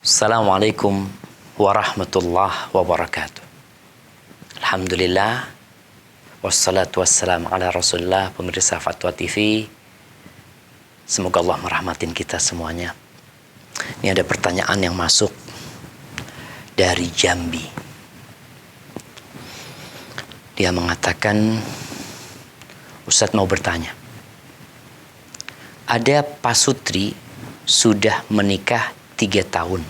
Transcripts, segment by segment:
Assalamualaikum warahmatullahi wabarakatuh. Alhamdulillah, wassalatu wassalamu ala rasulullah. Pemirsa Fatwa TV, semoga Allah merahmatin kita semuanya. Ini ada pertanyaan yang masuk dari Jambi. Dia mengatakan, Ustadz mau bertanya, ada pasutri sudah menikah 3 tahun,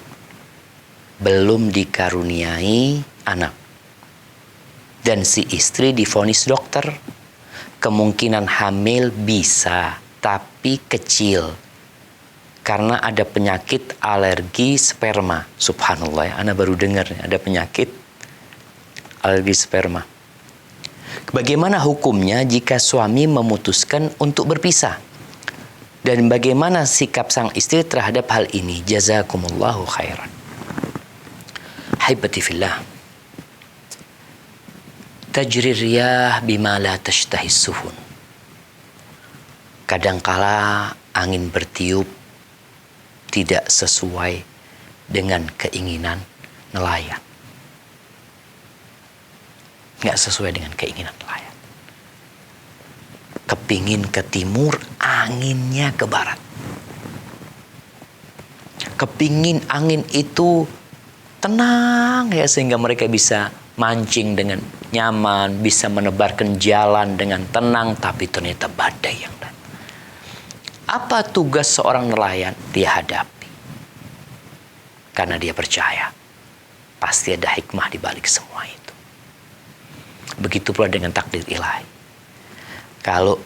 belum dikaruniai anak, dan si istri divonis dokter kemungkinan hamil bisa, tapi kecil karena ada penyakit alergi sperma. Subhanallah, Ana baru dengar ada penyakit alergi sperma. Bagaimana hukumnya jika suami memutuskan untuk berpisah? Dan bagaimana sikap sang istri terhadap hal ini? Jazakumullahu khairan. Haibati fillah, tajri riyah bima la tashtahi suhun. Kadangkala angin bertiup tidak sesuai dengan keinginan nelayan. Nggak sesuai dengan keinginan nelayan. Kepingin ke timur, anginnya ke barat. Kepingin angin itu tenang ya, sehingga mereka bisa mancing dengan nyaman, bisa menebarkan jalan dengan tenang, tapi ternyata badai yang datang. Apa tugas seorang nelayan? Dia hadapi. Karena dia percaya pasti ada hikmah di balik semua itu. Begitu pula dengan takdir ilahi. Kalau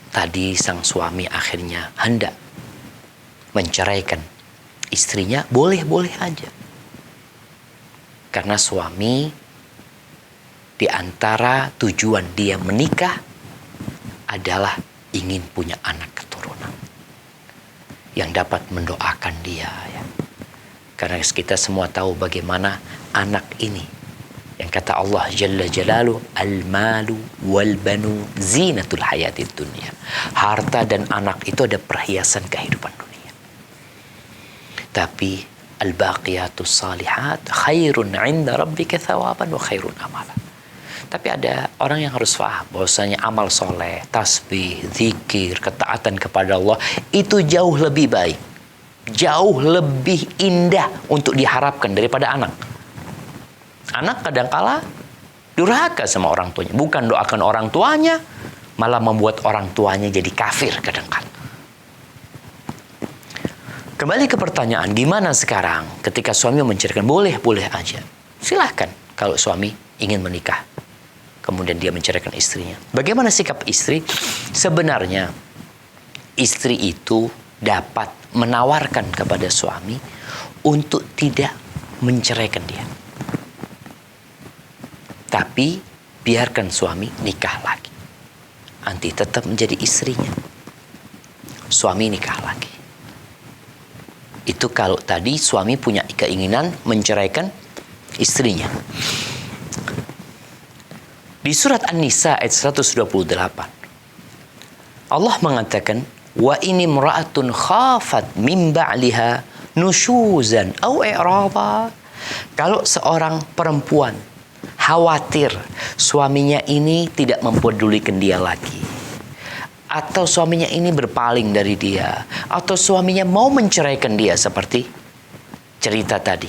tadi sang suami akhirnya hendak menceraikan istrinya, boleh-boleh aja. Karena suami di antara tujuan dia menikah adalah ingin punya anak keturunan yang dapat mendoakan dia ya. Karena kita semua tahu bagaimana anak ini, yang kata Allah Jalla Jalaluhu, al-malu wal banu zinatul hayatid dunya. Harta dan anak itu ada perhiasan kehidupan dunia. Tapi al-baqiyatus salihat khairun 'inda rabbika thawaban wa khairun amala. Tapi ada orang yang harus paham bahwasanya amal soleh, tasbih, zikir, ketaatan kepada Allah itu jauh lebih baik, jauh lebih indah untuk diharapkan daripada anak. Anak kadangkala durhaka sama orang tuanya, bukan doakan orang tuanya, malah membuat orang tuanya jadi kafir kadangkala. Kembali ke pertanyaan, gimana sekarang ketika suami menceraikan? Boleh-boleh aja. Silahkan kalau suami ingin menikah, kemudian dia menceraikan istrinya. Bagaimana sikap istri? Sebenarnya istri itu dapat menawarkan kepada suami untuk tidak menceraikan dia. Tapi biarkan suami nikah lagi. Nanti tetap menjadi istrinya. Suami nikah lagi. Itu kalau tadi suami punya keinginan menceraikan istrinya. Di surat An-Nisa ayat 128. Allah mengatakan, wa ini imra'atun khafat min ba'liha nusyuzan aw i'rada. Kalau seorang perempuan khawatir suaminya ini tidak mempedulikan dia lagi, atau suaminya ini berpaling dari dia, atau suaminya mau menceraikan dia, seperti cerita tadi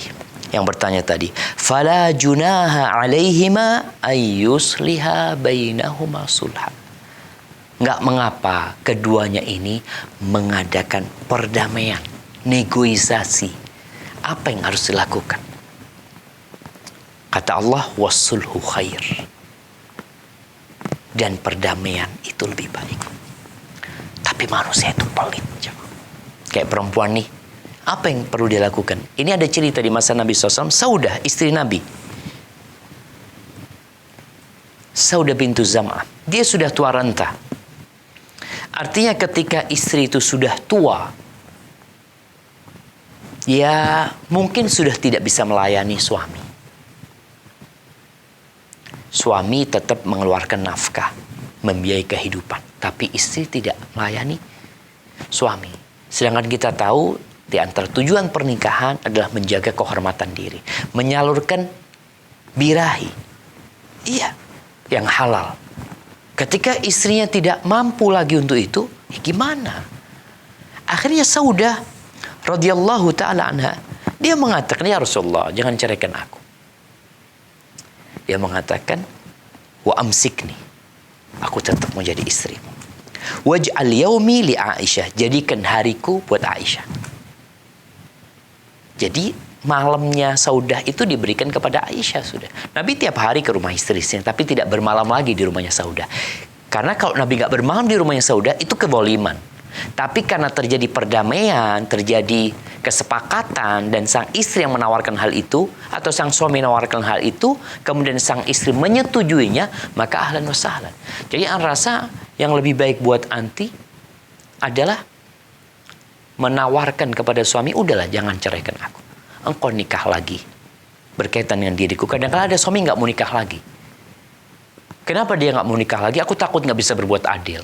yang bertanya tadi, fala junaha alaihima ayyusliha bainahuma sulha. Nggak mengapa keduanya ini mengadakan perdamaian, negosiasi. Apa yang harus dilakukan? Kata Allah, wassulhu khair. Dan perdamaian itu lebih baik. Tapi manusia itu pelit. Kayak perempuan nih, apa yang perlu dilakukan? Ini ada cerita di masa Nabi SAW, Saudah, istri Nabi. Saudah bintu Zam'ah. Dia sudah tua renta. Artinya ketika istri itu sudah tua, ya mungkin sudah tidak bisa melayani suami. Suami tetap mengeluarkan nafkah, membiayai kehidupan, tapi istri tidak melayani suami. Sedangkan kita tahu Di antara tujuan pernikahan adalah menjaga kehormatan diri, menyalurkan birahi, iya, yang halal. Ketika istrinya tidak mampu lagi untuk itu, ya gimana? Akhirnya Saudah radhiyallahu taala anha, dia mengatakan, ya Rasulullah, jangan ceraikan aku. Dia mengatakan, wa amsikni, aku tetap mau jadi istrimu. Waj'al yaumi li Aisyah, jadikan hariku buat Aisyah. Jadi malamnya Saudah itu diberikan kepada Aisyah sudah. Nabi tiap hari ke rumah istrinya, tapi tidak bermalam lagi di rumahnya Saudah. Karena kalau Nabi nggak bermalam di rumahnya Saudah, itu keboliman. Tapi karena terjadi perdamaian, terjadi kesepakatan, dan sang istri yang menawarkan hal itu, atau sang suami menawarkan hal itu, kemudian sang istri menyetujuinya, maka ahlan wa sahlan. Jadi An rasa yang lebih baik buat anti adalah menawarkan kepada suami, udahlah jangan ceraikan aku. Engkau nikah lagi berkaitan dengan diriku. Kadang-kadang ada suami nggak mau nikah lagi. Kenapa dia nggak mau nikah lagi? Aku takut nggak bisa berbuat adil.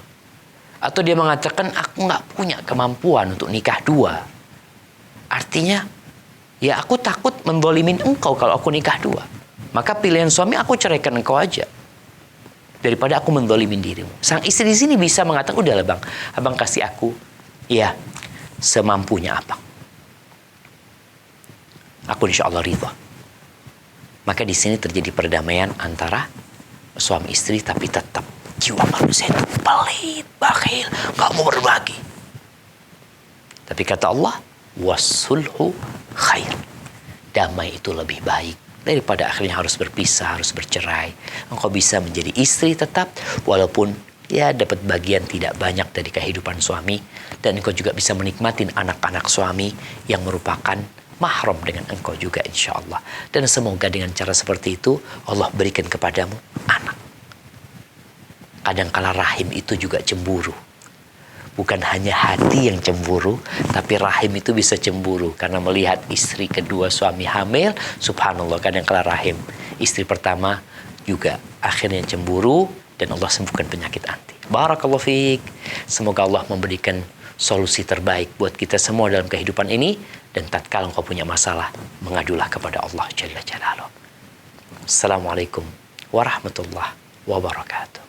Atau dia mengatakan aku nggak punya kemampuan untuk nikah dua. Artinya ya aku takut mendolimin engkau kalau aku nikah dua. Maka pilihan suami, aku ceraikan engkau aja daripada aku mendolimin dirimu. Sang istri di sini bisa mengatakan, udahlah bang, abang kasih aku ya semampunya abang. Aku insya Allah ridha. Maka di sini terjadi perdamaian antara suami istri, tapi tetap jiwa manusia itu pelit, bakhil, nggak mau berbagi. Tapi kata Allah, wasulhu khair. Damai itu lebih baik daripada akhirnya harus berpisah, harus bercerai. Engkau bisa menjadi istri tetap, walaupun ya dapat bagian tidak banyak dari kehidupan suami, dan engkau juga bisa menikmati anak-anak suami yang merupakan mahram dengan engkau juga insya Allah. Dan semoga dengan cara seperti itu Allah berikan kepadamu anak. Kadangkala rahim itu juga cemburu. Bukan hanya hati yang cemburu, tapi rahim itu bisa cemburu karena melihat istri kedua suami hamil. Subhanallah, kadangkala rahim istri pertama juga akhirnya cemburu, dan Allah sembuhkan penyakit anti. Barakallahu fiik. Semoga Allah memberikan solusi terbaik buat kita semua dalam kehidupan ini, dan tatkala engkau punya masalah, mengadulah kepada Allah Jalla Jalaluhu. Assalamualaikum warahmatullahi wabarakatuh.